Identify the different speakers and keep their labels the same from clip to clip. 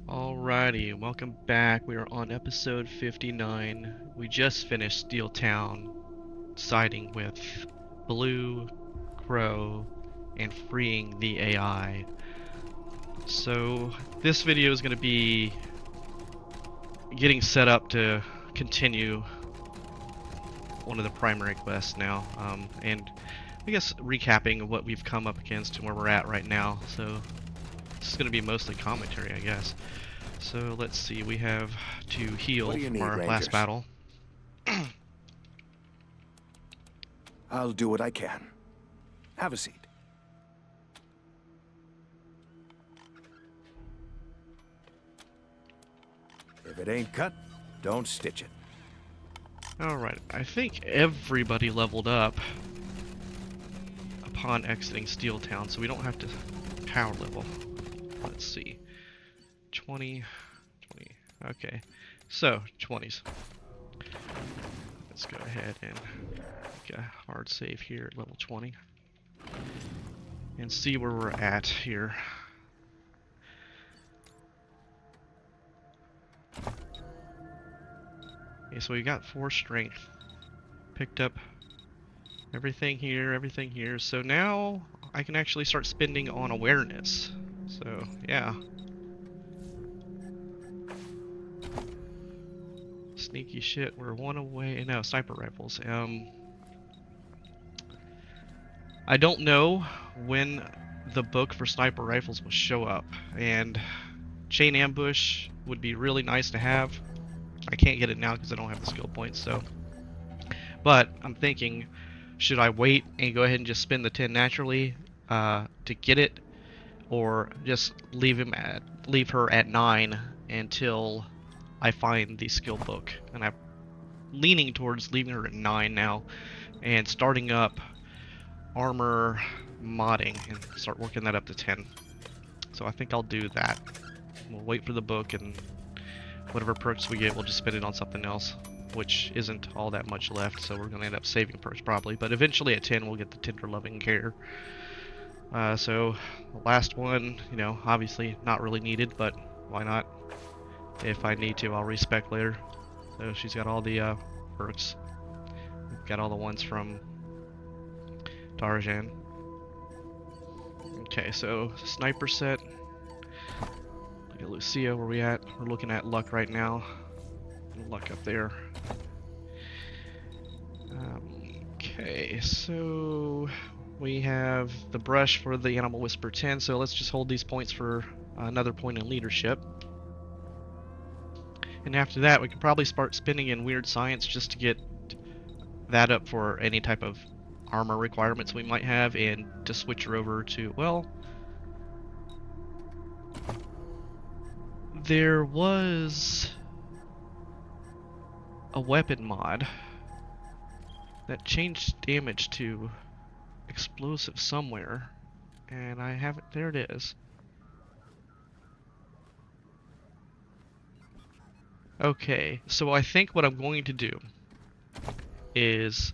Speaker 1: Alrighty, welcome back. We are on episode 59. We just finished Steeltown, siding with Blue, Crow, and freeing the AI. So, this video is going to be getting set up to continue one of the primary quests now, and I guess recapping what we've come up against and where we're at right now. So, this is going to be mostly commentary, I guess. So let's see, we have to heal from our last battle.
Speaker 2: I'll do what I can. Have a seat. If it ain't cut, don't stitch it.
Speaker 1: Alright, I think everybody leveled up upon exiting Steeltown, so we don't have to power level. Let's see. 20, okay. So, 20s. Let's go ahead and make a hard save here at level 20. And see where we're at here. Okay, so we got 4 strength. Picked up everything here. So now I can actually start spending on awareness. So, yeah. Sneaky shit, we're one away. No, sniper rifles. I don't know when the book for sniper rifles will show up, and chain ambush would be really nice to have. I can't get it now because I don't have the skill points, so. But I'm thinking, should I wait and go ahead and just spend the 10 naturally to get it, or just leave her at 9 until I find the skill book? And I'm leaning towards leaving her at 9 now and starting up armor modding and start working that up to 10. So I think I'll do that. We'll wait for the book, and whatever perks we get, we'll just spend it on something else, which isn't all that much left, so we're going to end up saving perks probably. But eventually at 10 we'll get the tender loving care. So the last one, you know, obviously not really needed, but why not? If I need to, I'll respec later. So she's got all the perks. We've got all the ones from Tarzan. Okay, so sniper set. Look at Lucia, where we at? We're looking at luck right now. Luck up there. Okay, so we have the brush for the Animal Whisper 10, so let's just hold these points for another point in leadership. And after that, we can probably start spending in weird science just to get that up for any type of armor requirements we might have, and to switch her over to, well, there was a weapon mod that changed damage to explosive somewhere, and I haven't, there it is. Okay, so I think what I'm going to do is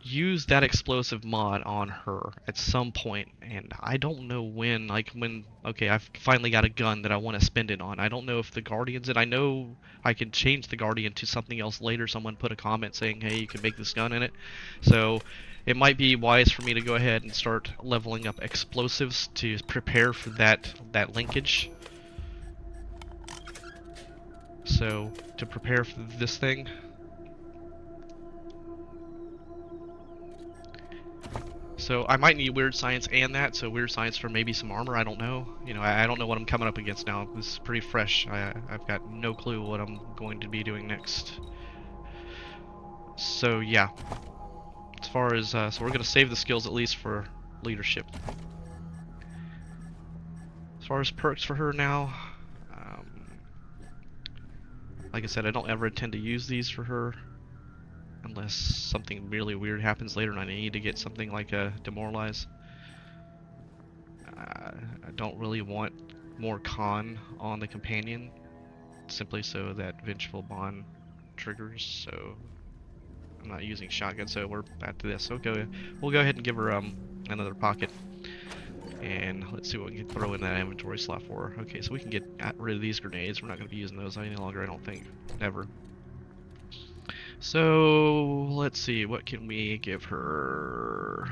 Speaker 1: use that explosive mod on her at some point, and I don't know when, like when, okay, I've finally got a gun that I want to spend it on. I don't know if the Guardian's it. I know I can change the Guardian to something else later. Someone put a comment saying, hey, you can make this gun in it. So it might be wise for me to go ahead and start leveling up explosives to prepare for that linkage. So to prepare for this thing. So I might need weird science and that, so weird science for maybe some armor, I don't know. You know, I don't know what I'm coming up against now. This is pretty fresh. I've got no clue what I'm going to be doing next. So yeah. As far as, so we're going to save the skills at least for leadership. As far as perks for her now, like I said, I don't ever intend to use these for her. Unless something really weird happens later and I need to get something like a Demoralize. I don't really want more con on the companion, simply so that Vengeful Bond triggers, so I'm not using shotgun, so we're back to this. So we'll go ahead and give her another pocket. And let's see what we can throw in that inventory slot for. Okay, so we can get rid of these grenades. We're not going to be using those any longer, I don't think. Never. So, let's see. What can we give her?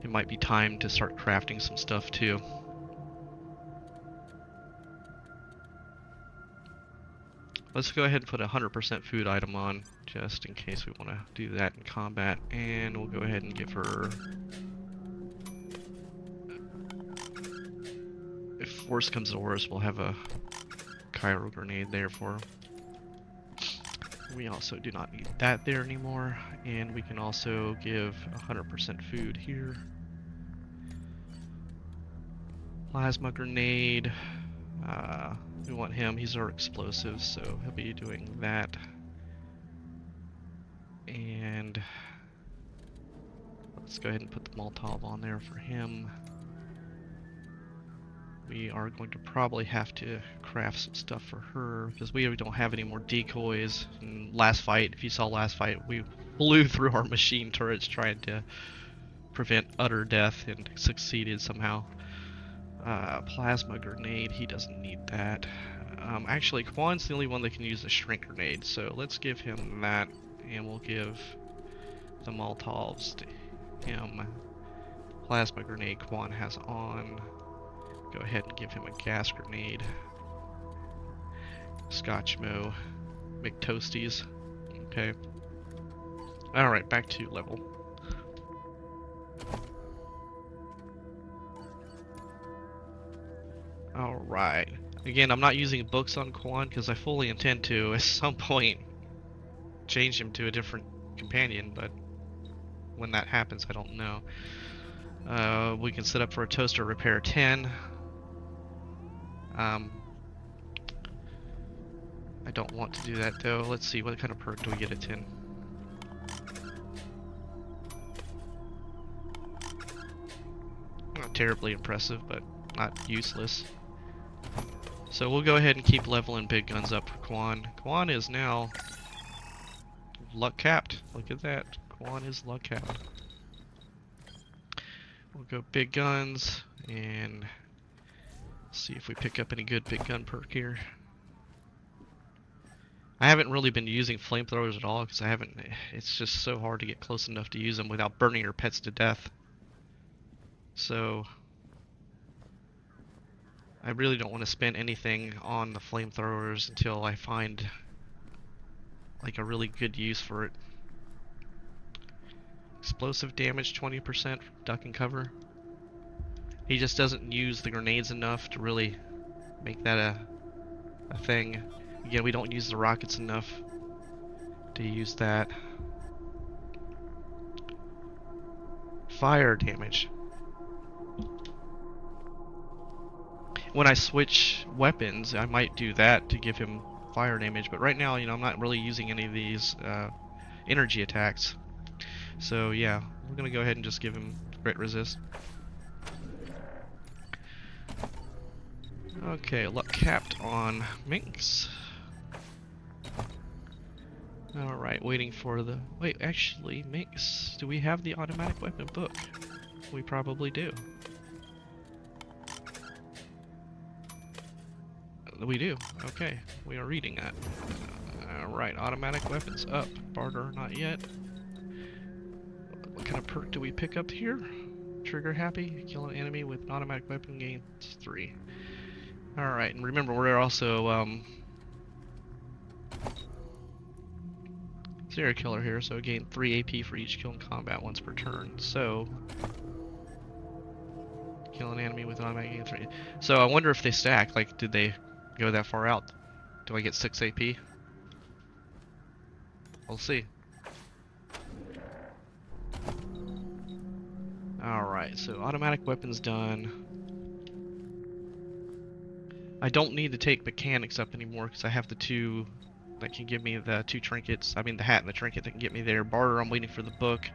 Speaker 1: It might be time to start crafting some stuff, too. Let's go ahead and put a 100% food item on, just in case we want to do that in combat. And we'll go ahead and give her... If worse comes to worse, we'll have a Cairo grenade there for her. We also do not need that there anymore. And we can also give 100% food here. Plasma grenade. We want him. He's our explosive, so he'll be doing that. And let's go ahead and put the Molotov on there for him. We are going to probably have to craft some stuff for her because we don't have any more decoys. In last fight, if you saw last fight, we blew through our machine turrets trying to prevent utter death and succeeded somehow. Plasma grenade, he doesn't need that. Actually, Quan's the only one that can use the shrink grenade, so let's give him that, and we'll give the Molotovs to him. Plasma grenade Quan has on. Go ahead and give him a gas grenade. Scotchmo. McToasties. Okay. Alright, back to level. Alright. Again, I'm not using books on Quan because I fully intend to, at some point, change him to a different companion, but when that happens, I don't know. We can set up for a toaster repair 10. I don't want to do that though. Let's see, what kind of perk do we get at 10? Not terribly impressive, but not useless. So we'll go ahead and keep leveling big guns up for Quan. Quan is now luck capped. Look at that. Quan is luck capped. We'll go big guns and see if we pick up any good big gun perk here. I haven't really been using flamethrowers at all because it's just so hard to get close enough to use them without burning your pets to death. So I really don't want to spend anything on the flamethrowers until I find like a really good use for it. Explosive damage 20%, duck and cover. He just doesn't use the grenades enough to really make that a thing. Again, we don't use the rockets enough to use that. Fire damage. When I switch weapons, I might do that to give him fire damage, but right now, I'm not really using any of these energy attacks. So yeah, we're gonna go ahead and just give him crit resist. Okay, luck capped on Minx. Alright, waiting for the... Wait, actually, Minx, do we have the automatic weapon book? We probably do. We do. Okay, we are reading that. Alright, automatic weapons up. Barter, not yet. What kind of perk do we pick up here? Trigger happy. Kill an enemy with an automatic weapon gains 3. Alright, and remember we're also serial killer here, so gain 3 AP for each kill in combat once per turn. So kill an enemy with an automatic gain 3. So I wonder if they stack, like did they go that far out? Do I get 6 AP? We'll see. Alright, so automatic weapons done. I don't need to take mechanics up anymore because I have the 2 that can give me the 2 trinkets. I mean the hat and the trinket that can get me there. Barter, I'm waiting for the book.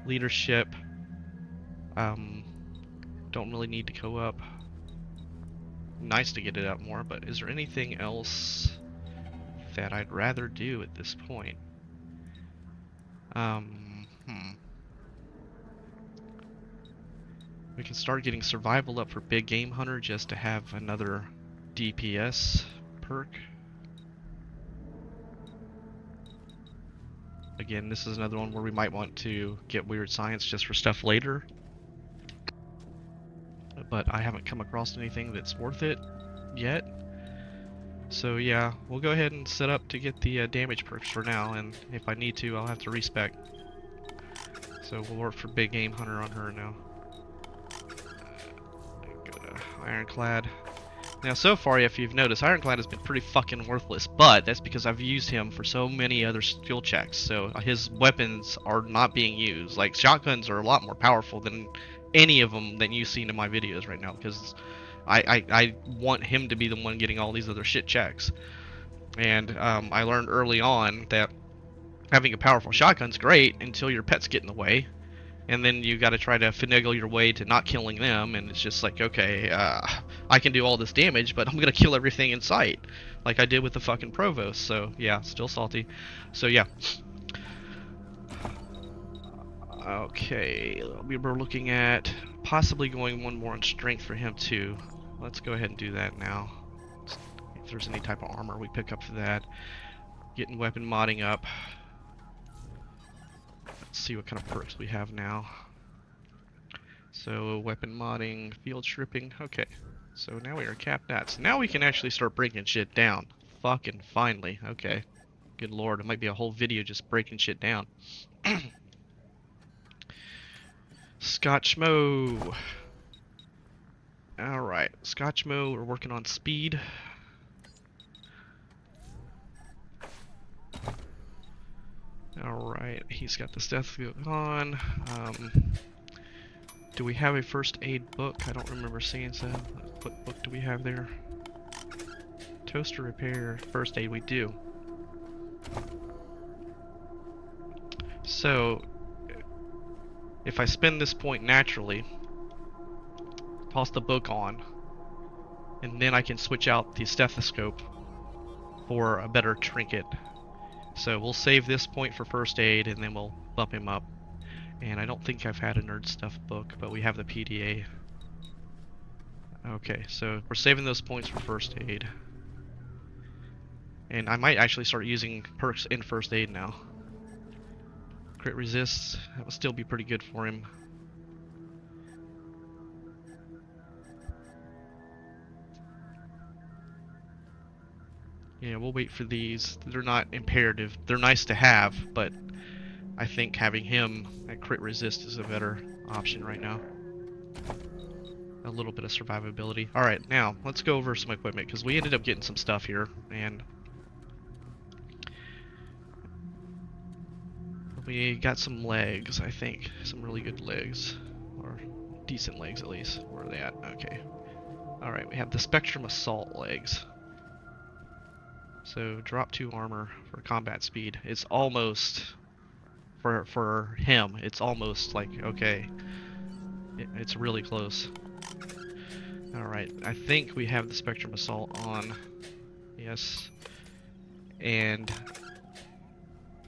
Speaker 1: Leadership. Don't really need to go up. Nice to get it up more, but is there anything else that I'd rather do at this point? We can start getting survival up for Big Game Hunter just to have another DPS perk. Again, this is another one where we might want to get Weird Science just for stuff later. But I haven't come across anything that's worth it yet. So yeah, we'll go ahead and set up to get the damage perks for now, and if I need to, I'll have to respec. So we'll work for Big Game Hunter on her now. Go to Ironclad. Now so far, if you've noticed, Ironclad has been pretty fucking worthless, but that's because I've used him for so many other skill checks, so his weapons are not being used. Like, shotguns are a lot more powerful than any of them that you've seen in my videos right now, because I want him to be the one getting all these other shit checks. And I learned early on that having a powerful shotgun's great until your pets get in the way, and then you got to try to finagle your way to not killing them, and it's just like, okay, I can do all this damage, but I'm gonna kill everything in sight, like I did with the fucking Provost. So yeah, still salty. So yeah. Okay, we were looking at possibly going one more on strength for him too. Let's go ahead and do that now. If there's any type of armor we pick up for that. Getting weapon modding up. Let's see what kind of perks we have now. So weapon modding, field stripping. Okay, so now we are capped at. So now we can actually start breaking shit down. Fucking finally. Okay, good lord, it might be a whole video just breaking shit down. Scotchmo. Alright, Scotchmo, we're working on speed. Alright, he's got the stethoscope on. Do we have a first aid book? I don't remember seeing so. What book do we have there? Toaster repair, first aid we do. So, if I spend this point naturally, toss the book on, and then I can switch out the stethoscope for a better trinket. So we'll save this point for first aid, and then we'll bump him up. And I don't think I've had a nerd stuff book, but we have the PDA. Okay, so we're saving those points for first aid. And I might actually start using perks in first aid now. Crit resists, that will still be pretty good for him. Yeah, we'll wait for these. They're not imperative. They're nice to have, but I think having him at crit resist is a better option right now. A little bit of survivability. Alright, now, let's go over some equipment, because we ended up getting some stuff here, and we got some legs, I think. Some really good legs. Or decent legs, at least. Where are they at? Okay. Alright, we have the Spectrum Assault legs. So, drop 2 armor for combat speed. It's almost... For him, it's almost like, okay, it's really close. Alright, I think we have the Spectrum Assault on. Yes. And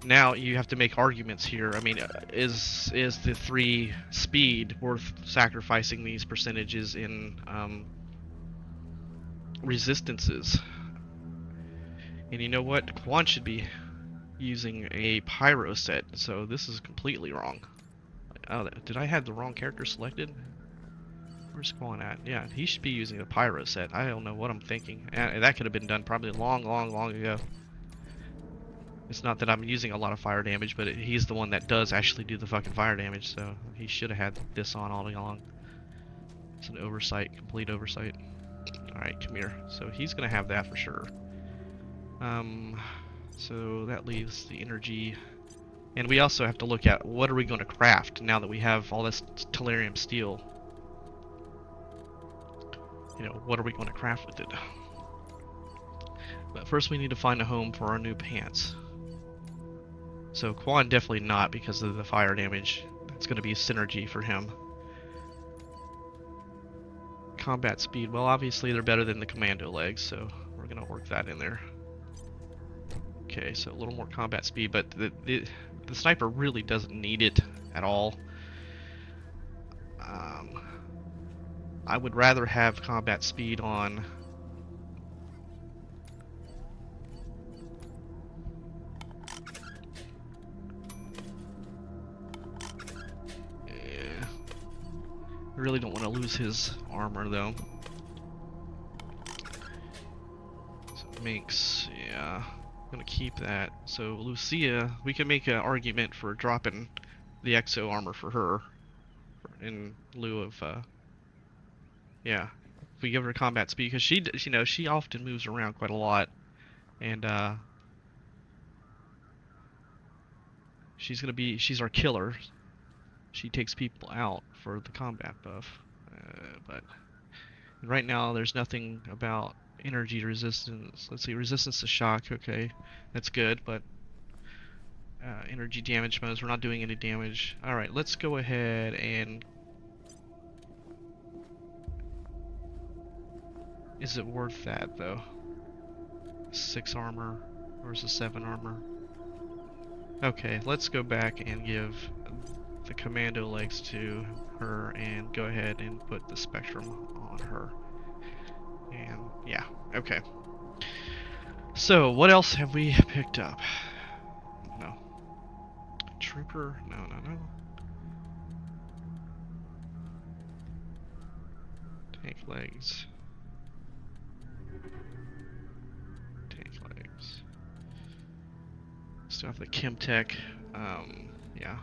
Speaker 1: now you have to make arguments here. I mean, is the 3 speed worth sacrificing these percentages in resistances? And you know what? Quan should be using a pyro set, so this is completely wrong. Oh, did I have the wrong character selected? Where's Quan at? Yeah, he should be using a pyro set. I don't know what I'm thinking. That could have been done probably long ago. It's not that I'm using a lot of fire damage, but he's the one that does actually do the fucking fire damage, so he should have had this on all along. It's an oversight, complete oversight. Alright, come here. So he's gonna have that for sure. So that leaves the energy, and we also have to look at what are we going to craft now that we have all this tellurium steel. You know, what are we going to craft with it? But first we need to find a home for our new pants. So Quan definitely not, because of the fire damage. That's going to be synergy for him. Combat speed, well obviously they're better than the commando legs, so we're going to work that in there. Okay, so a little more combat speed, but the sniper really doesn't need it at all. I would rather have combat speed on. Yeah, I really don't want to lose his armor though. So Minx, yeah, I'm gonna keep that. So Lucia, we can make an argument for dropping the exo armor for her in lieu of yeah. If we give her combat speed, because she often moves around quite a lot, and she's our killer. She takes people out for the combat buff. But right now, there's nothing about energy resistance. Let's see, resistance to shock. Okay, that's good, but energy damage modes, we're not doing any damage. All right, let's go ahead and. Is it worth that though? 6 armor versus 7 armor. Okay, let's go back and give the commando legs to her and go ahead and put the spectrum on her. And yeah, okay. So what else have we picked up? No. Trooper? No, no, no. Tank legs. Tank legs. Still have the Chemtech. Yeah.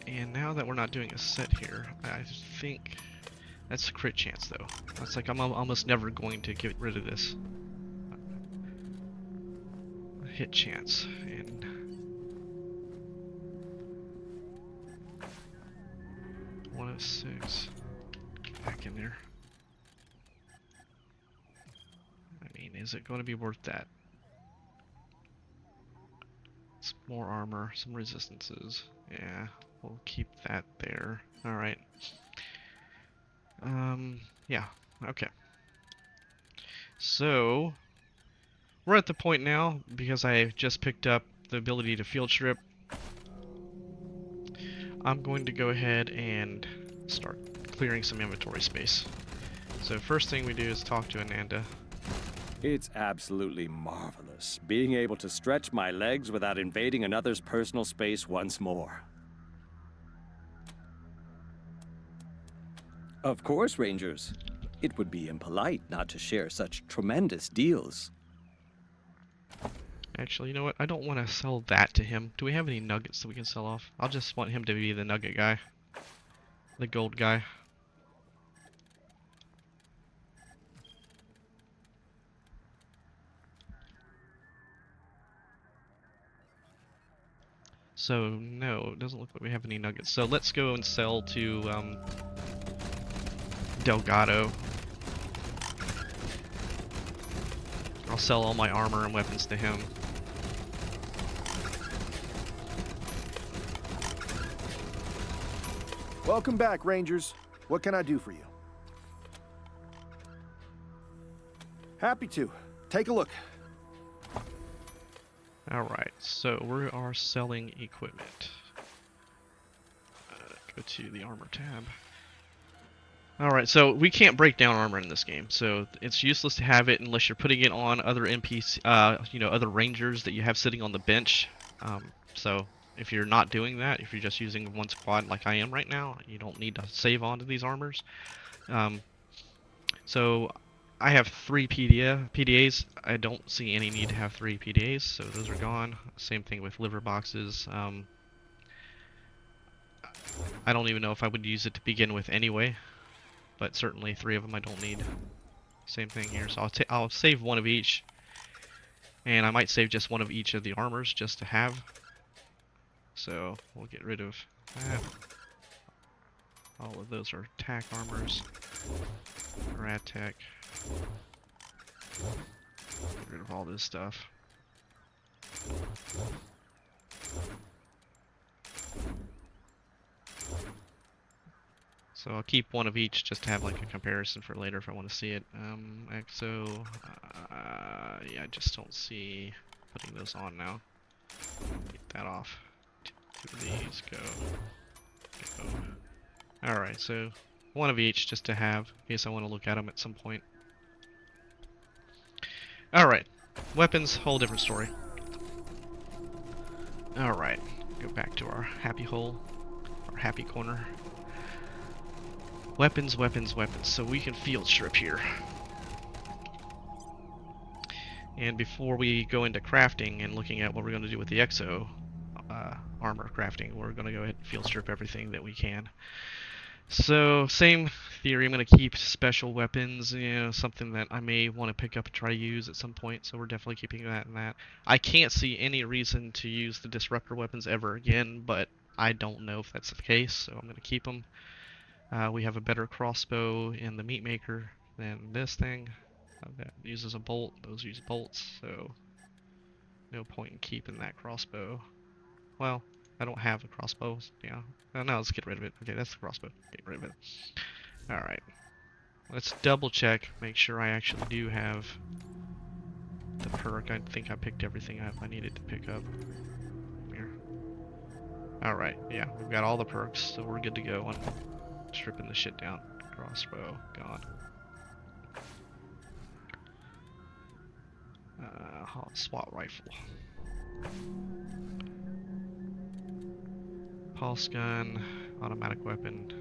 Speaker 1: And now that we're not doing a set here, I think that's a crit chance though. That's like I'm almost never going to get rid of this. Hit chance and 106. Back in there. I mean, is it going to be worth that? Some more armor, some resistances. Yeah, we'll keep that there. Alright. Yeah, okay. So, we're at the point now, because I just picked up the ability to field strip. I'm going to go ahead and start clearing some inventory space. So first thing we do is talk to Ananda.
Speaker 3: It's absolutely marvelous, being able to stretch my legs without invading another's personal space once more. Of course, Rangers. It would be impolite not to share such tremendous deals.
Speaker 1: Actually, you know what? I don't want to sell that to him. Do we have any nuggets that we can sell off? I'll just want him to be the nugget guy. The gold guy. So, no, it doesn't look like we have any nuggets. So let's go and sell to, Delgado. I'll sell all my armor and weapons to him.
Speaker 2: Welcome back, Rangers. What can I do for you? Happy to. Take a look.
Speaker 1: Alright, so we are selling equipment. Go to the armor tab. Alright, so we can't break down armor in this game, so it's useless to have it unless you're putting it on other NPC, other rangers that you have sitting on the bench. So if you're not doing that, if you're just using one squad like I am right now, you don't need to save onto these armors. So I have 3 PDAs. I don't see any need to have 3 PDAs, so those are gone. Same thing with liver boxes. I don't even know if I would use it to begin with anyway, but certainly 3 of them I don't need. Same thing here, so I'll save 1 of each, and I might save just 1 of each of the armors just to have. So we'll get rid of that. All of those are tack armors. Rad tech. Get rid of all this stuff. So I'll keep 1 of each just to have like a comparison for later if I want to see it. EXO, yeah, I just don't see putting those on now. Get that off. Two of these, go. Alright, so one of each just to have, in case I want to look at them at some point. Alright, weapons, whole different story. Alright, go back to our happy hole, our happy corner. Weapons, weapons, weapons, so we can field strip here. And before we go into crafting and looking at what we're going to do with the exo armor crafting, we're going to go ahead and field strip everything that we can. So, same theory, I'm going to keep special weapons, you know, something that I may want to pick up and try to use at some point, so we're definitely keeping that and that. I can't see any reason to use the disruptor weapons ever again, but I don't know if that's the case, so I'm going to keep them. We have a better crossbow in the meat maker than this thing. That uses a bolt, those use bolts, so no point in keeping that crossbow. Well, I don't have a crossbow, yeah. Oh, no, let's get rid of it. Okay, that's the crossbow. Get rid of it. Alright. Let's double check, make sure I actually do have the perk. I think I picked everything up I needed to pick up. Here. Alright, yeah, we've got all the perks, so we're good to go on stripping the shit down. Crossbow, gone. SWAT rifle. Pulse gun, automatic weapon.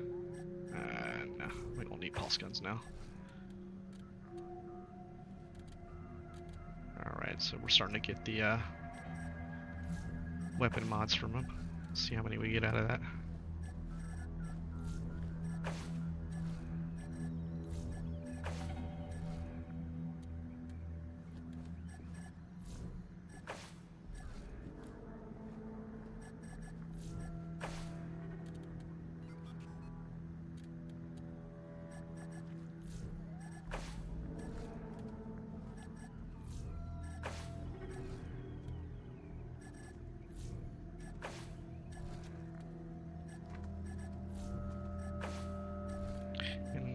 Speaker 1: No, we don't need pulse guns now. Alright, so we're starting to get the weapon mods from them. See how many we get out of that.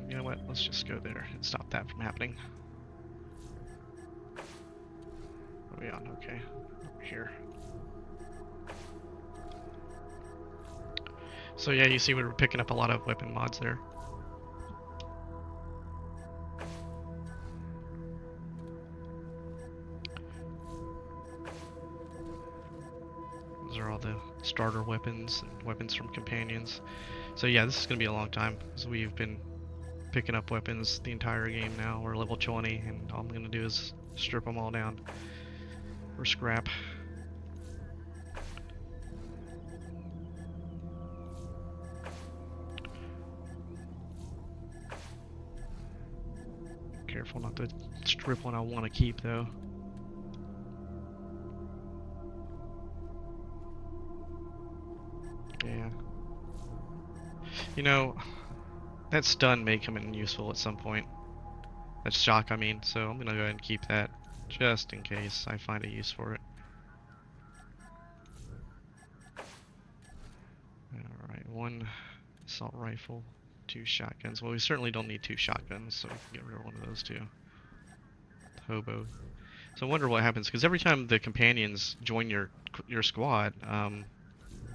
Speaker 1: You know what? Let's just go there and stop that from happening. What are we on? Okay. Over here. So yeah, you see we were picking up a lot of weapon mods there. Those are all the starter weapons and weapons from companions. So yeah, this is going to be a long time because we've been picking up weapons the entire game now. We're level 20 and all I'm going to do is strip them all down for scrap. Careful not to strip one I want to keep though. Yeah. You know, that stun may come in useful at some point. That shock, I mean, so I'm gonna go ahead and keep that just in case I find a use for it. Alright, one assault rifle, 2 shotguns. Well, we certainly don't need 2 shotguns, so we can get rid of one of those too. Hobo. So I wonder what happens, because every time the companions join your squad,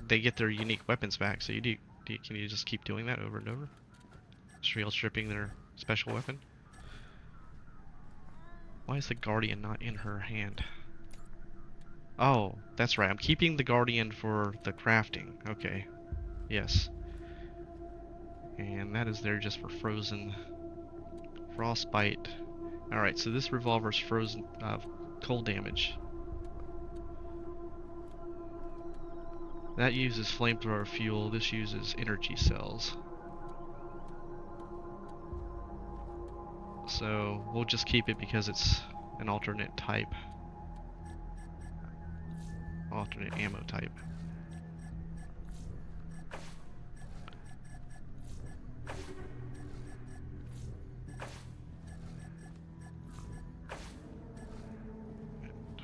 Speaker 1: they get their unique weapons back. So can you just keep doing that over and over? Field stripping their special weapon? Why is the Guardian not in her hand? Oh, that's right. I'm keeping the Guardian for the crafting. Okay. Yes. And that is there just for frozen frostbite. Alright, so this revolver's frozen cold damage. That uses flamethrower fuel. This uses energy cells. So we'll just keep it because it's an alternate type. Alternate ammo type.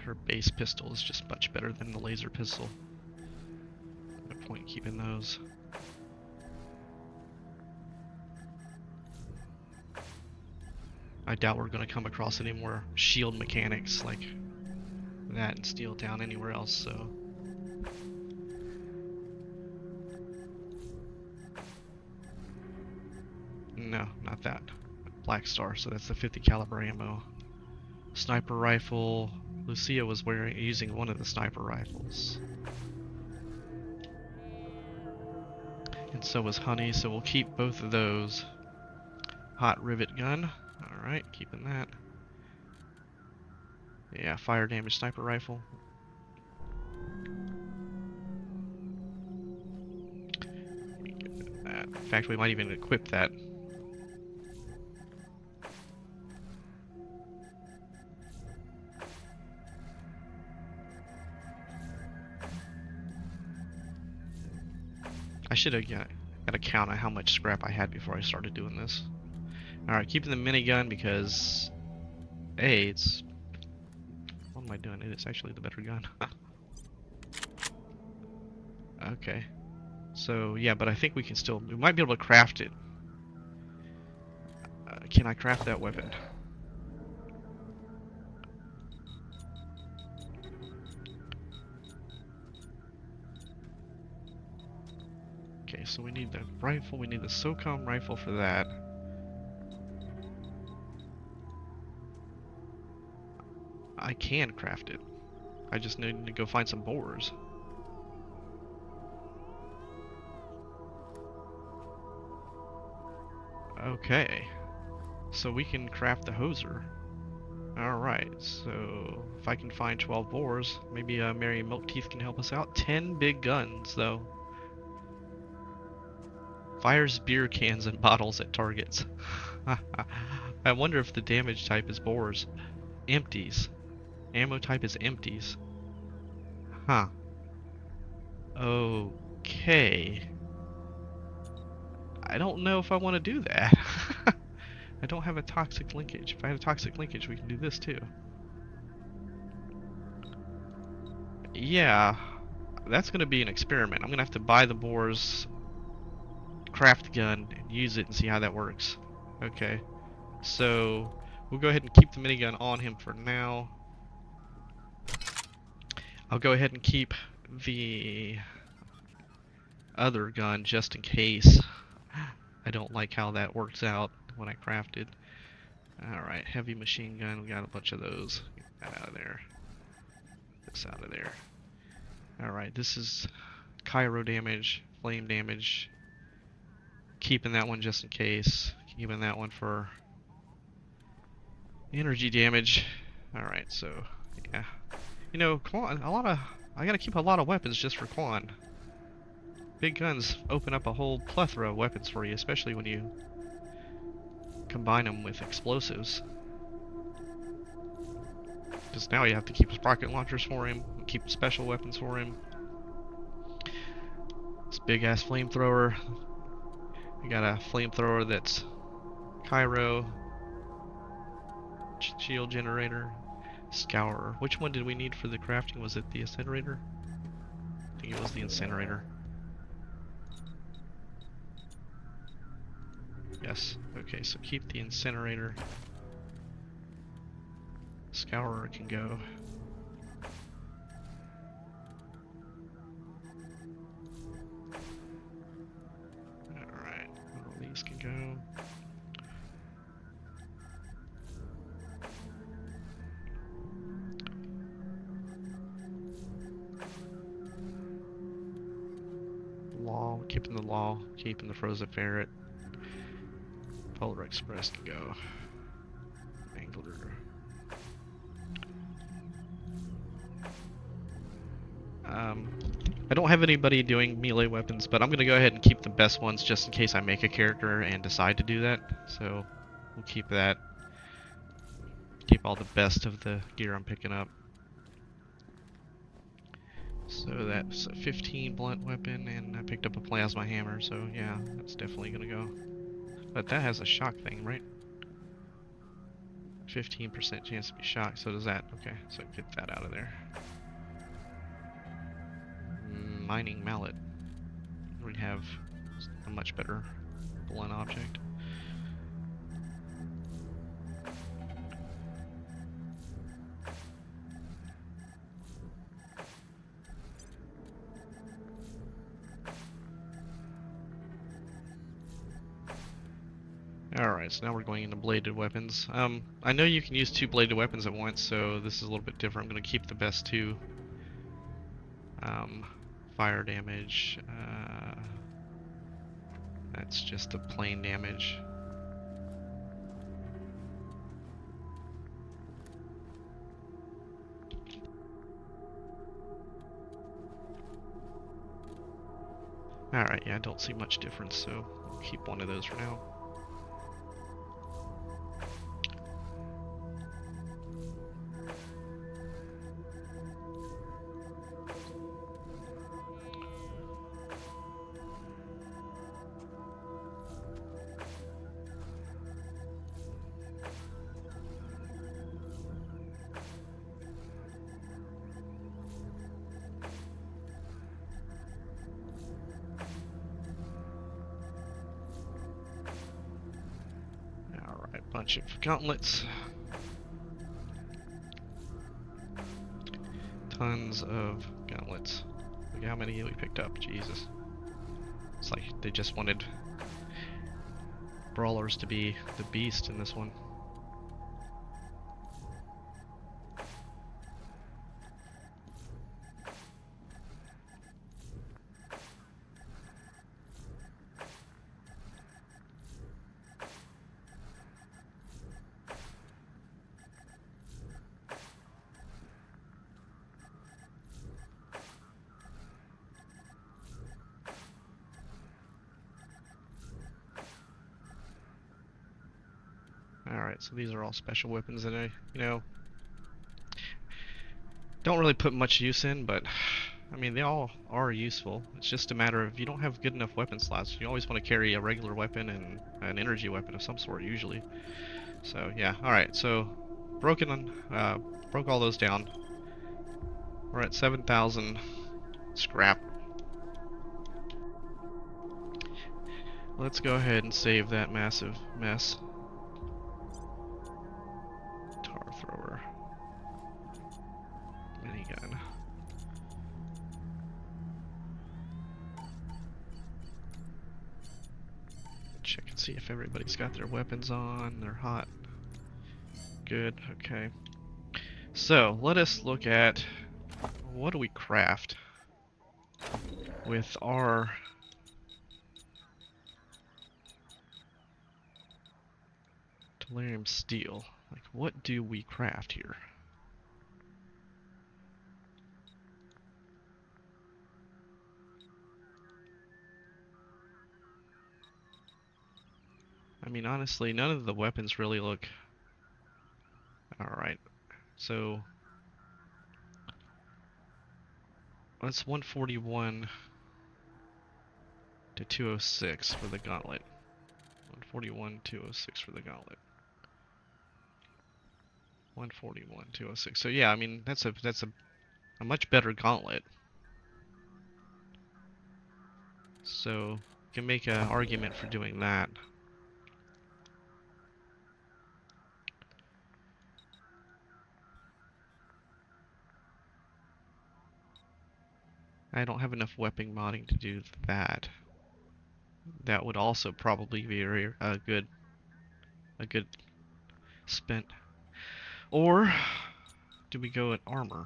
Speaker 1: Her base pistol is just much better than the laser pistol. No point keeping those. I doubt we're going to come across any more shield mechanics like that in Steeltown anywhere else, so not that. Black Star, so that's the 50 caliber ammo. Sniper rifle. Lucia was using one of the sniper rifles. And so was Honey, so we'll keep both of those. Hot rivet gun. Alright, keeping that. Yeah, fire damage sniper rifle. In fact, we might even equip that. I should have got a count on how much scrap I had before I started doing this. Alright, keeping the minigun because A, it's... What am I doing? It's actually the better gun. Okay. So, yeah, but I think we can still... We might be able to craft it. Can I craft that weapon? Okay, so we need the rifle, we need the SOCOM rifle for that. I can craft it. I just need to go find some borers. Okay. So we can craft the hoser. Alright, so if I can find 12 borers, maybe Mary Milkteeth can help us out. 10 big guns, though. Fires beer cans and bottles at targets. I wonder if the damage type is borers. Empties. Ammo type is empties. Huh. Okay. I don't know if I want to do that. I don't have a toxic linkage. If I had a toxic linkage, we can do this too. Yeah, that's going to be an experiment. I'm going to have to buy the borers, craft the gun, and use it and see how that works. Okay, so we'll go ahead and keep the minigun on him for now. I'll go ahead and keep the other gun just in case. I don't like how that works out when I craft it. Alright, heavy machine gun, we got a bunch of those. Get that out of there. This out of there. Alright, this is Cairo damage, flame damage. Keeping that one just in case. Keeping that one for energy damage. Alright, so, yeah. You know, Quan, I gotta keep a lot of weapons just for Quan. Big guns open up a whole plethora of weapons for you, especially when you combine them with explosives. Because now you have to keep rocket launchers for him, keep special weapons for him. This big ass flamethrower. We got a flamethrower that's Cairo. Shield generator. Scourer. Which one did we need for the crafting? Was it the incinerator? I think it was the incinerator. Yes. Okay, so keep the incinerator. Scourer can go. Alright, all these can go. Law, keeping the law, keeping the frozen ferret. Polar Express can go. Angler. I don't have anybody doing melee weapons, but I'm gonna go ahead and keep the best ones just in case I make a character and decide to do that. So we'll keep that. Keep all the best of the gear I'm picking up. So that's a 15 blunt weapon, and I picked up a plasma hammer, so yeah, that's definitely gonna go. But that has a shock thing, right? 15% chance to be shocked, so does that. Okay, so get that out of there. Mining mallet. We have a much better blunt object. Alright, so now we're going into bladed weapons. I know you can use 2 bladed weapons at once, so this is a little bit different. I'm going to keep the best 2. Fire damage. That's just the plain damage. Alright, yeah, I don't see much difference, so I'll keep one of those for now. Alright, bunch of gauntlets. Tons of gauntlets. Look at how many we picked up, Jesus. It's like they just wanted brawlers to be the beast in this one. Alright, so these are all special weapons that I, don't really put much use in, but I mean, they all are useful. It's just a matter of if you don't have good enough weapon slots, you always want to carry a regular weapon and an energy weapon of some sort, usually. So, yeah, alright, so broke all those down. We're at 7,000 scrap. Let's go ahead and save that massive mess. Tar thrower. Minigun. Check and see if everybody's got their weapons on. They're hot. Good, okay. So, let us look at what do we craft with our Tellurium steel. Like, what do we craft here? I mean, honestly, none of the weapons really look alright. So, that's 141 to 206 for the gauntlet. 141, 206 for the gauntlet. 141, 206. So yeah, I mean that's a much better gauntlet. So you can make an argument for doing that. I don't have enough weapon modding to do that. That would also probably be a good spent. Or do we go at armor,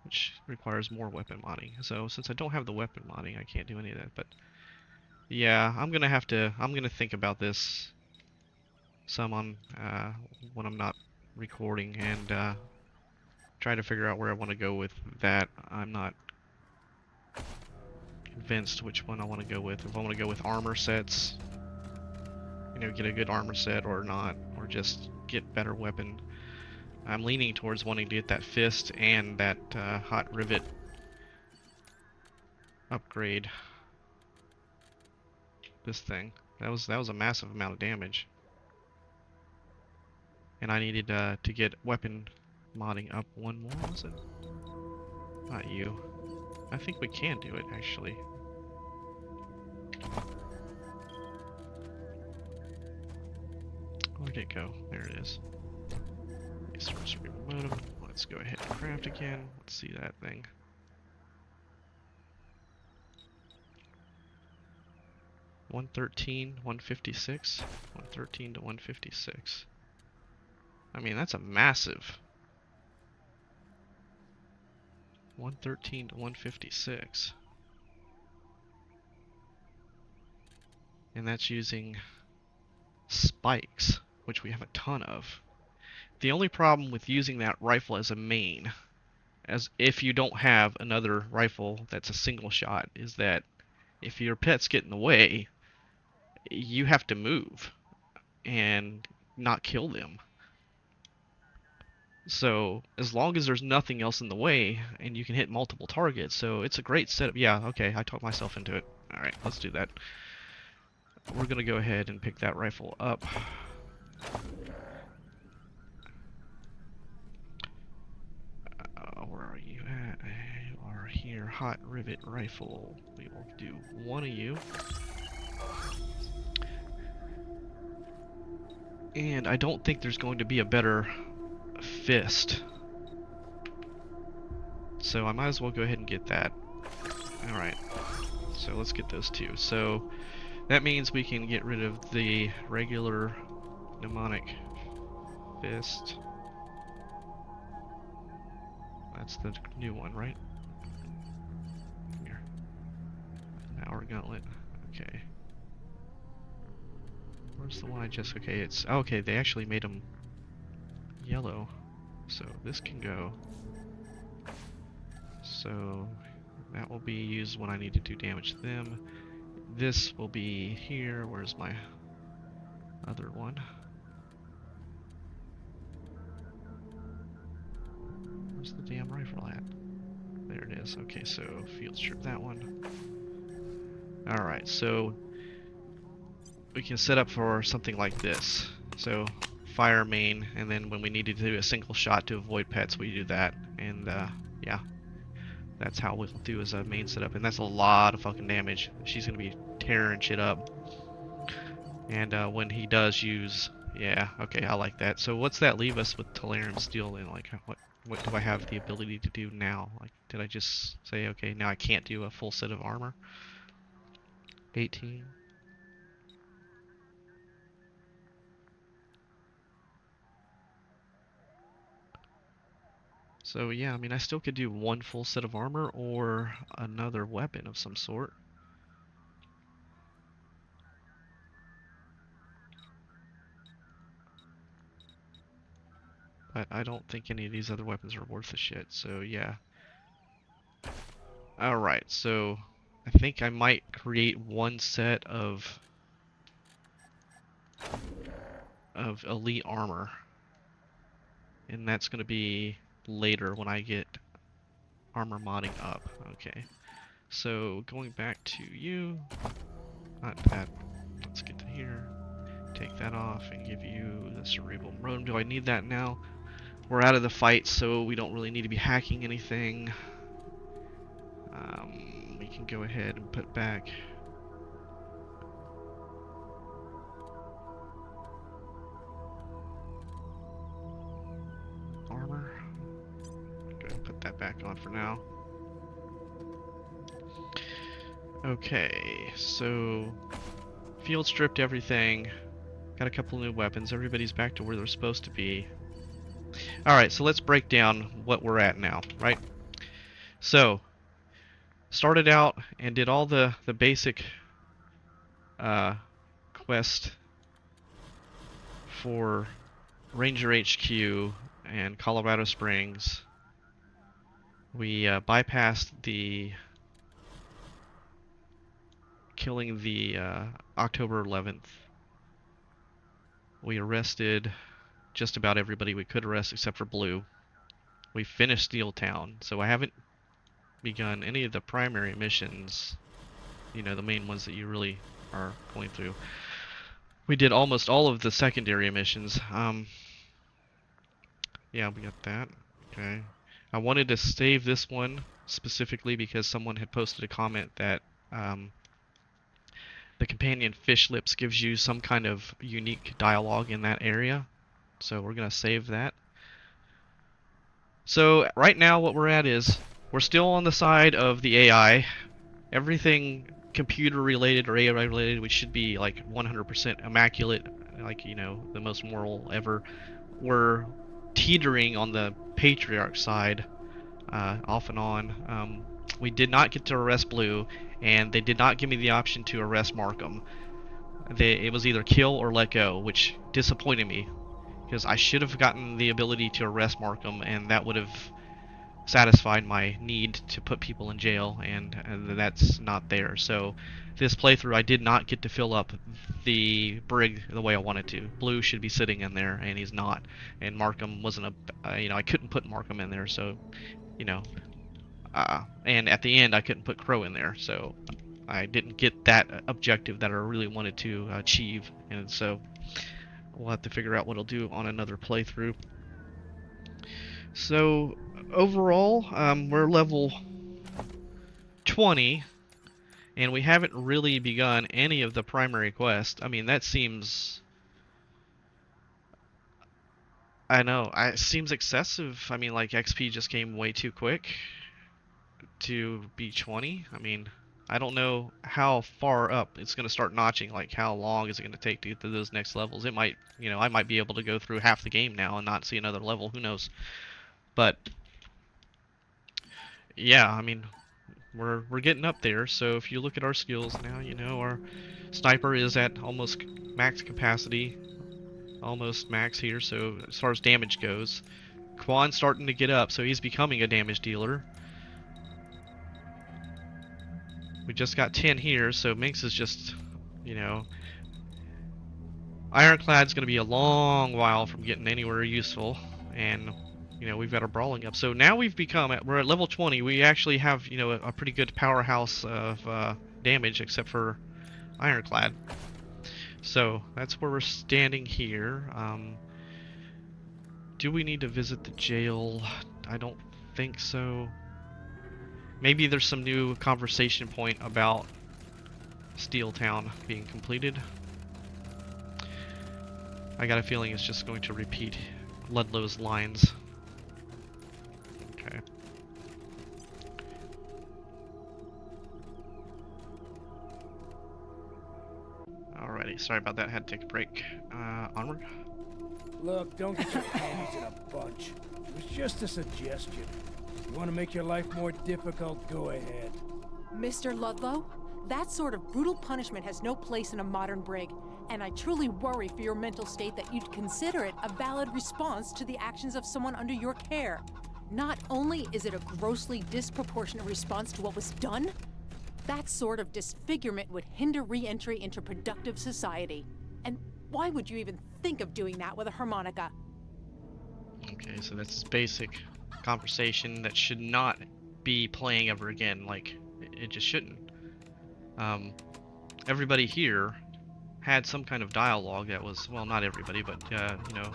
Speaker 1: which requires more weapon modding? So since I don't have the weapon modding, I can't do any of that. But yeah, I'm gonna think about this some on when I'm not recording and try to figure out where I want to go with that. I'm not convinced which one I want to go with. If I want to go with armor sets, get a good armor set or not, or just get better weapon. I'm leaning towards wanting to get that fist and that hot rivet upgrade. This thing. That was a massive amount of damage. And I needed to get weapon modding up one more, was it? Not you. I think we can do it, actually. Where'd it go? There it is. Resource modem. Let's go ahead and craft again. Let's see that thing. 113, 156. 113 to 156. I mean, that's a massive. 113 to 156. And that's using spikes, which we have a ton of. The only problem with using that rifle as a main, as if you don't have another rifle that's a single shot, is that if your pets get in the way, you have to move and not kill them. So as long as there's nothing else in the way and you can hit multiple targets, so it's a great setup. Yeah, okay, I talked myself into it. Alright, let's do that. We're gonna go ahead and pick that rifle up. Where are you at? You are here. Hot rivet rifle. We will do one of you. And I don't think there's going to be a better fist. So I might as well go ahead and get that. Alright. So let's get those two. So that means we can get rid of the regular mnemonic fist. That's the new one, right? Come here. Power gauntlet. Okay. Where's the one I just... Okay, it's... Oh, okay, they actually made them yellow. So this can go. So that will be used when I need to do damage to them. This will be here. Where's my other one? Where's the damn rifle at? There it is. Okay, so field strip that one. Alright, so we can set up for something like this. So fire main, and then when we need to do a single shot to avoid pets, we do that. And yeah, that's how we'll do as a main setup. And that's a lot of fucking damage. She's gonna be tearing shit up. And when he does use, yeah, okay, I like that. So what's that leave us with Talarium Steel? And like, what do I have the ability to do now? Like, did I just say, okay, now I can't do a full set of armor? 18. So yeah, I mean, I still could do one full set of armor or another weapon of some sort. But I don't think any of these other weapons are worth a shit, so yeah. Alright, so I think I might create one set of elite armor. And that's going to be later when I get armor modding up. Okay. So going back to you, not that, let's get to here, take that off and give you the cerebral modem. Do I need that now? We're out of the fight, so we don't really need to be hacking anything. We can go ahead and put back armor. Go ahead and put that back on for now. Okay, so field stripped everything. Got a couple new weapons. Everybody's back to where they're supposed to be. Alright, so let's break down what we're at now, right? So, started out and did all the basic quest for Ranger HQ and Colorado Springs. We bypassed the killing the October 11th. We arrested just about everybody we could arrest except for Blue. We finished Steeltown, so I haven't begun any of the primary missions, you know, the main ones that you really are going through. We did almost all of the secondary missions. Yeah, we got that. Okay. I wanted to save this one specifically because someone had posted a comment that the companion fish lips gives you some kind of unique dialogue in that area. So we're going to save that. So right now what we're at is we're still on the side of the AI. Everything computer related or AI related, we should be like 100% immaculate, like, you know, the most moral ever. We're teetering on the patriarch side, off and on. We did not get to arrest Blue, and they did not give me the option to arrest Markham. It was either kill or let go, which disappointed me, because I should have gotten the ability to arrest Markham, and that would have satisfied my need to put people in jail, and that's not there. So this playthrough, I did not get to fill up the brig the way I wanted to. Blue should be sitting in there, and he's not. And Markham wasn't you know, I couldn't put Markham in there, so, you know. And at the end, I couldn't put Crow in there, so I didn't get that objective that I really wanted to achieve, and so we'll have to figure out what I'll do on another playthrough. So overall, we're level 20, and we haven't really begun any of the primary quests. I mean, that seems... I know, it seems excessive. I mean, like, XP just came way too quick to be 20. I mean, I don't know how far up it's going to start notching. Like, how long is it going to take to get to those next levels? It might, you know, I might be able to go through half the game now and not see another level. Who knows? But yeah, I mean, we're getting up there. So if you look at our skills now, you know, our sniper is at almost max capacity, almost max here. So as far as damage goes, Quan's starting to get up, so he's becoming a damage dealer. We just got 10 here, so Minx is just, you know, Ironclad's going to be a long while from getting anywhere useful, and, you know, we've got our brawling up. So now we're at level 20. We actually have, you know, a pretty good powerhouse of damage, except for Ironclad. So that's where we're standing here. Do we need to visit the jail? I don't think so. Maybe there's some new conversation point about Steeltown being completed. I got a feeling it's just going to repeat Ludlow's lines. Okay. Alrighty, sorry about that, had to take a break. Onward.
Speaker 4: Look, don't get your panties in a bunch. It was just a suggestion. You want to make your life more difficult, go ahead.
Speaker 5: Mr. Ludlow, that sort of brutal punishment has no place in a modern brig, and I truly worry for your mental state that you'd consider it a valid response to the actions of someone under your care. Not only is it a grossly disproportionate response to what was done, that sort of disfigurement would hinder re-entry into productive society. And why would you even think of doing that with a harmonica?
Speaker 1: Okay, so that's basic conversation that should not be playing ever again. Like, it just shouldn't. Everybody here had some kind of dialogue that was, well, not everybody, but, you know,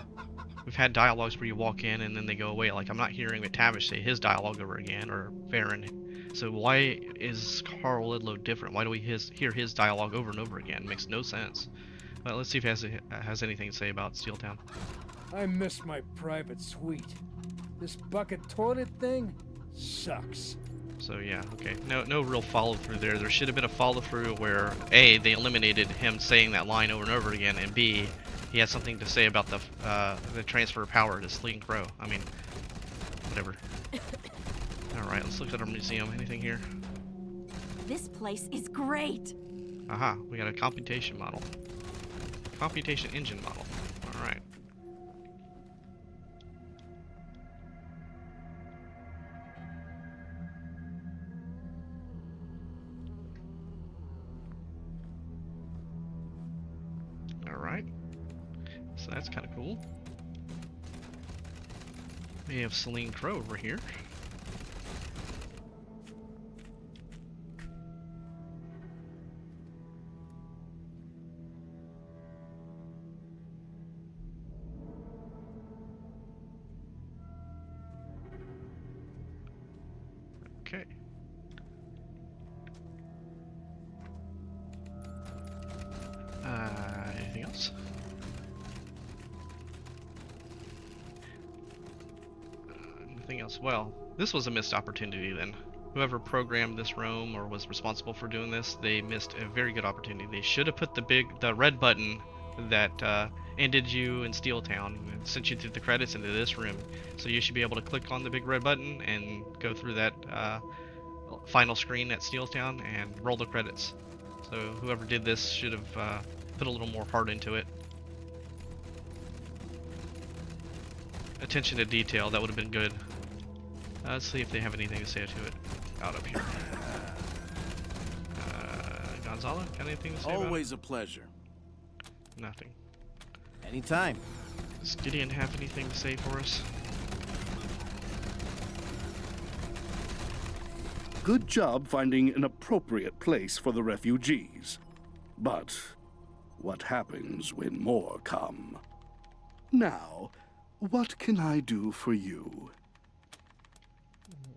Speaker 1: we've had dialogues where you walk in and then they go away. Like, I'm not hearing McTavish say his dialogue over again, or Farron. So why is Carl Ludlow different? Why do we hear his dialogue over and over again? It makes no sense. But let's see if he has anything to say about Steeltown.
Speaker 4: I miss my private suite. This bucket toilet thing sucks.
Speaker 1: So yeah, okay. No real follow through there. There should have been a follow through where A, they eliminated him saying that line over and over again, and B, he had something to say about the transfer of power to Sling Crow. I mean, whatever. Alright, let's look at our museum. Anything here?
Speaker 6: This place is great.
Speaker 1: Aha, we got a computation model. Computation engine model. Alright. Alright. So that's kind of cool. We have Celine Crow over here. Okay. Anything else? Nothing else. Well, this was a missed opportunity then. whoever programmed this roam or was responsible for doing this, they missed a very good opportunity. They should have put the red button that ended you in Steeltown and sent you through the credits into this room. So you should be able to click on the big red button and go through that final screen at Steeltown and roll the credits. So whoever did this should have put a little more heart into it. Attention to detail, that would have been good. Let's see if they have anything to say to it out up here. Gonzalo, got anything to say
Speaker 7: Always a pleasure.
Speaker 1: about it? Nothing.
Speaker 7: Anytime.
Speaker 1: Does Gideon have anything to say for us?
Speaker 8: Good job finding an appropriate place for the refugees. But what happens when more come? Now, what can I do for you?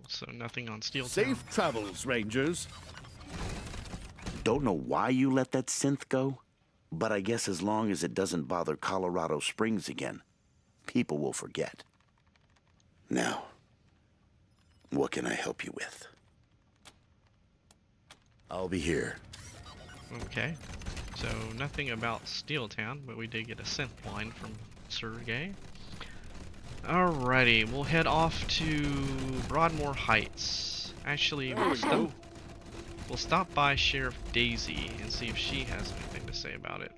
Speaker 1: So nothing on Steeltown.
Speaker 8: Safe travels, Rangers.
Speaker 9: Don't know why you let that synth go, but I guess as long as it doesn't bother Colorado Springs again, people will forget. Now, what can I help you with? I'll be here.
Speaker 1: Okay. So nothing about Steeltown, but we did get a synth line from Sergey. Alrighty, we'll head off to Broadmoor Heights. Actually, we'll stop by Sheriff Daisy and see if she has anything to say about it.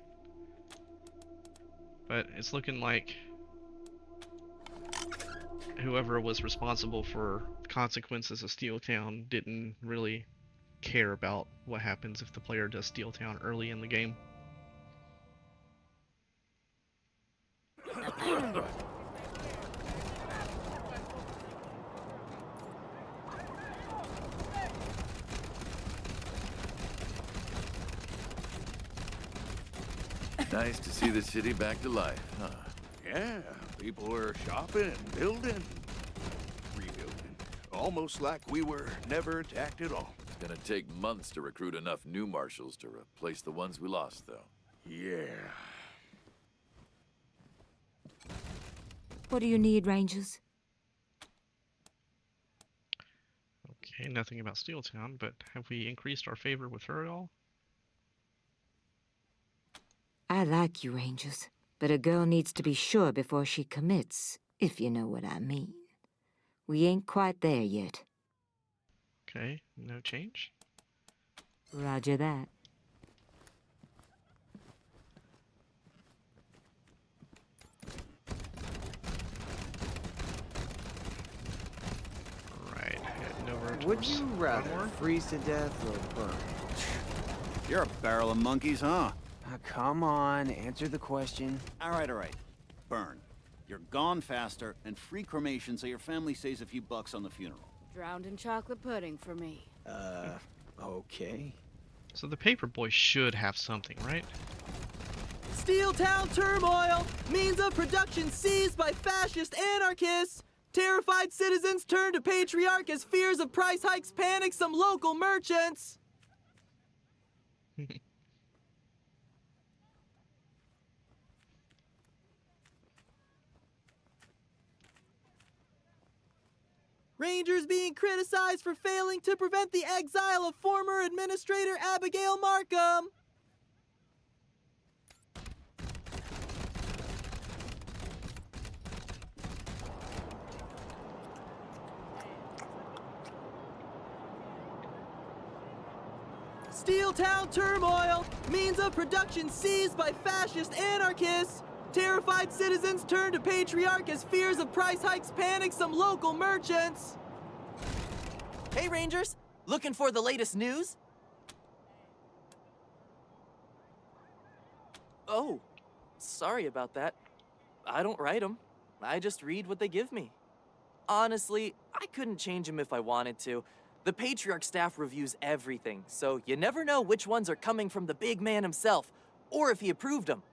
Speaker 1: But it's looking like whoever was responsible for the consequences of Steeltown didn't really care about what happens if the player does Steeltown early in the game.
Speaker 10: Nice to see the city back to life, huh?
Speaker 2: Yeah, people were shopping and building, rebuilding. Almost like we were never attacked at all.
Speaker 10: It's gonna take months to recruit enough new marshals to replace the ones we lost, though.
Speaker 2: Yeah.
Speaker 6: What do you need, Rangers?
Speaker 1: Okay, nothing about Steeltown, but have we increased our favor with her at all?
Speaker 6: I like you, Rangers, but a girl needs to be sure before she commits, if you know what I mean. We ain't quite there yet.
Speaker 1: Okay, no change.
Speaker 6: Roger that.
Speaker 1: Right, heading over
Speaker 11: Would
Speaker 1: towards
Speaker 11: you rather
Speaker 1: Broadmoor.
Speaker 11: freeze to death or burn?
Speaker 7: You're a barrel of monkeys, huh?
Speaker 11: Come on, answer the question.
Speaker 7: All right. Burn. You're gone faster, and free cremation so your family saves a few bucks on the funeral.
Speaker 12: Drowned in chocolate pudding for me.
Speaker 11: Okay.
Speaker 1: So the Paperboy should have something, right?
Speaker 13: Steeltown turmoil! Means of production seized by fascist anarchists! Terrified citizens turn to Patriarch as fears of price hikes panic some local merchants! Rangers being criticized for failing to prevent the exile of former Administrator Abigail Markham! Steeltown turmoil! Means of production seized by fascist anarchists! Terrified citizens turn to Patriarch as fears of price hikes panic some local merchants! Hey Rangers, looking for the latest news? Oh, sorry about that. I don't write them. I just read what they give me. Honestly, I couldn't change them if I wanted to. The Patriarch staff reviews everything, so you never know which ones are coming from the big man himself, or if he approved them.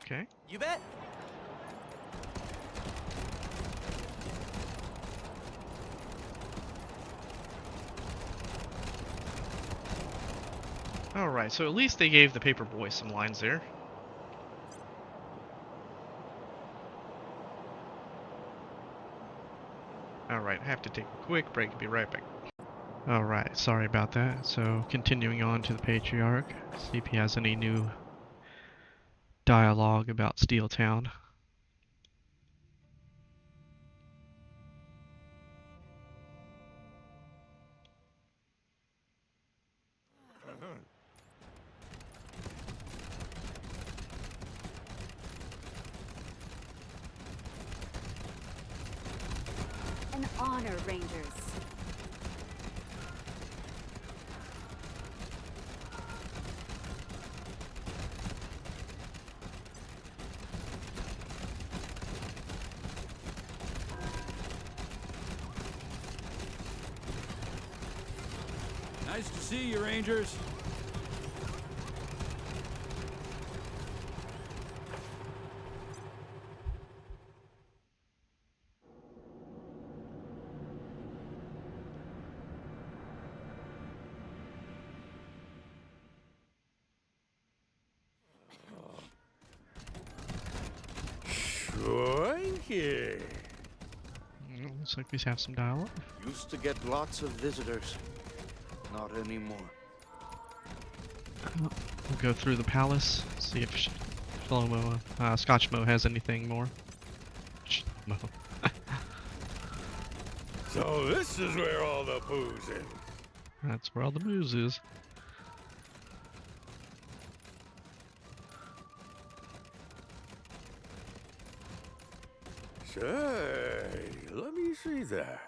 Speaker 1: Okay.
Speaker 13: You bet.
Speaker 1: Alright, so at least they gave the Paperboy some lines there. Alright, have to take a quick break. Be right back. Alright, sorry about that. So, continuing on to the Patriarch. See if he has any new dialogue about Steeltown.
Speaker 12: An honor, Rangers.
Speaker 14: Nice to see you, Rangers.
Speaker 2: Swanky.
Speaker 1: Looks like we have some dialogue.
Speaker 2: Used to get lots of visitors. Not anymore.
Speaker 1: We'll go through the palace, see if Scotchmo has anything more. Shlomo.
Speaker 14: So this is where all the booze is.
Speaker 1: That's where all the booze is.
Speaker 14: Say, let me see that.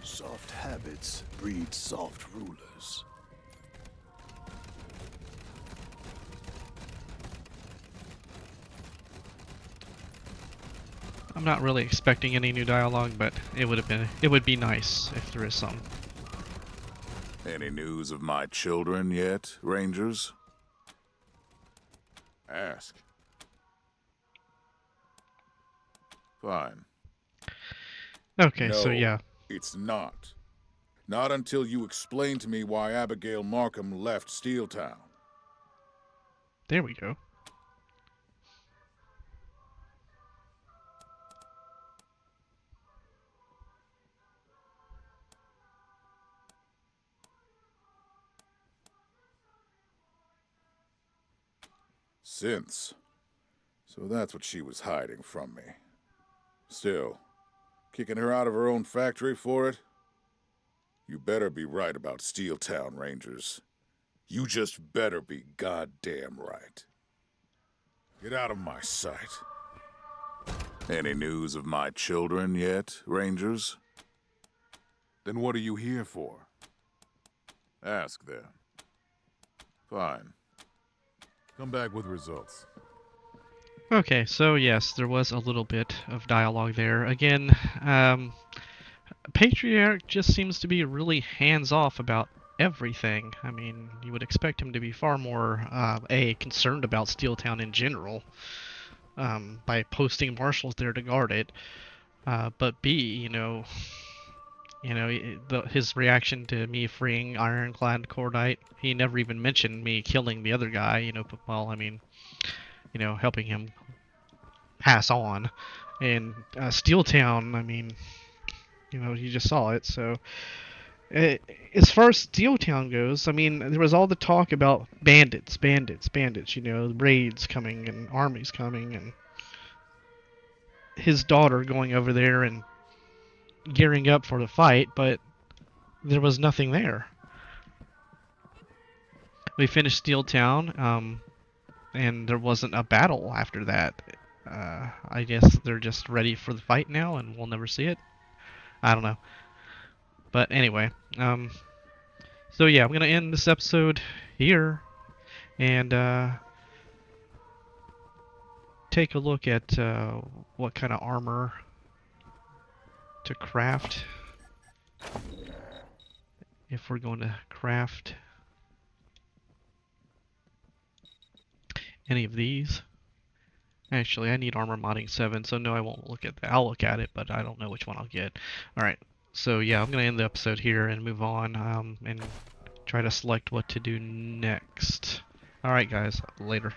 Speaker 2: Soft habits breed soft rulers.
Speaker 1: I'm not really expecting any new dialogue, but it would be nice if there is some.
Speaker 10: Any news of my children yet, Rangers?
Speaker 14: Ask.
Speaker 10: Fine.
Speaker 1: Okay,
Speaker 10: No,
Speaker 1: so yeah.
Speaker 10: It's not. Not until you explain to me why Abigail Markham left Steeltown.
Speaker 1: There we go.
Speaker 10: Synths. So that's what she was hiding from me. Still, kicking her out of her own factory for it? You better be right about Steeltown, Rangers. You just better be goddamn right. Get out of my sight. Any news of my children yet, Rangers? Then what are you here for? Ask then. Fine. Come back with results.
Speaker 1: Okay, so yes, there was a little bit of dialogue there. Again, Patriarch just seems to be really hands-off about everything. I mean, you would expect him to be far more, concerned about Steeltown in general, by posting marshals there to guard it. But B, his reaction to me freeing Ironclad Cordite, he never even mentioned me killing the other guy, helping him pass on. And Steeltown, I mean, you just saw it, so as far as Steeltown goes, I mean, there was all the talk about bandits, raids coming and armies coming, and his daughter going over there and gearing up for the fight, but there was nothing there. We finished Steeltown, and there wasn't a battle after that. I guess they're just ready for the fight now, and we'll never see it. I don't know. But anyway, So yeah, I'm gonna end this episode here, and take a look at what kind of armor to craft. If we're going to craft any of these. Actually, I need armor modding 7, so no, I won't look at that. I'll look at it, but I don't know which one I'll get. Alright, so yeah, I'm going to end the episode here and move on and try to select what to do next. Alright guys, later.